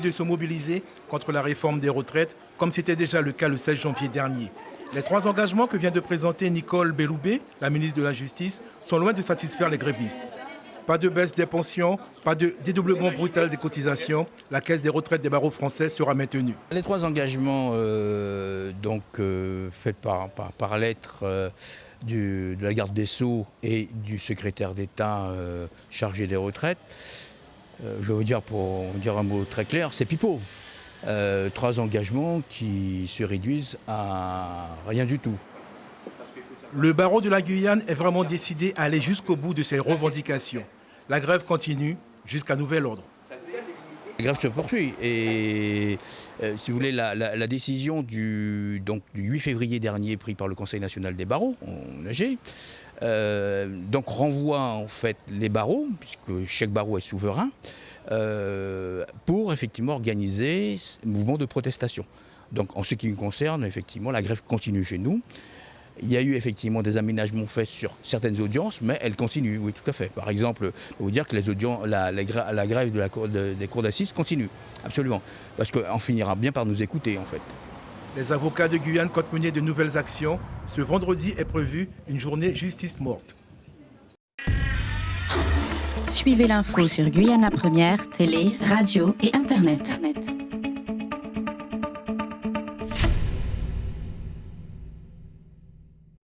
De se mobiliser contre la réforme des retraites, comme c'était déjà le cas le 16 janvier dernier. Les 3 engagements que vient de présenter Nicole Belloubet, la ministre de la Justice, sont loin de satisfaire les grévistes. Pas de baisse des pensions, pas de dédoublement brutal des cotisations. La caisse des retraites des barreaux français sera maintenue. Les 3 engagements faits par lettre de la garde des Sceaux et du secrétaire d'État chargé des retraites, je vais vous dire, pour dire un mot très clair, c'est pipeau. 3 engagements qui se réduisent à rien du tout. Le barreau de la Guyane est vraiment décidé à aller jusqu'au bout de ses revendications. La grève continue jusqu'à nouvel ordre. La grève se poursuit et si vous voulez, la décision du 8 février dernier prise par le Conseil national des barreaux, en AG, renvoie en fait les barreaux, puisque chaque barreau est souverain, pour effectivement organiser ce mouvement de protestation. Donc en ce qui me concerne, effectivement, la grève continue chez nous. Il y a eu effectivement des aménagements faits sur certaines audiences, mais elles continuent, oui, tout à fait. Par exemple, je peux vous dire que la grève des cours d'assises continue, absolument. Parce qu'on finira bien par nous écouter, en fait. Les avocats de Guyane comptent mener de nouvelles actions. Ce vendredi est prévu une journée justice morte. Suivez l'info sur Guyane la Première, télé, radio et Internet.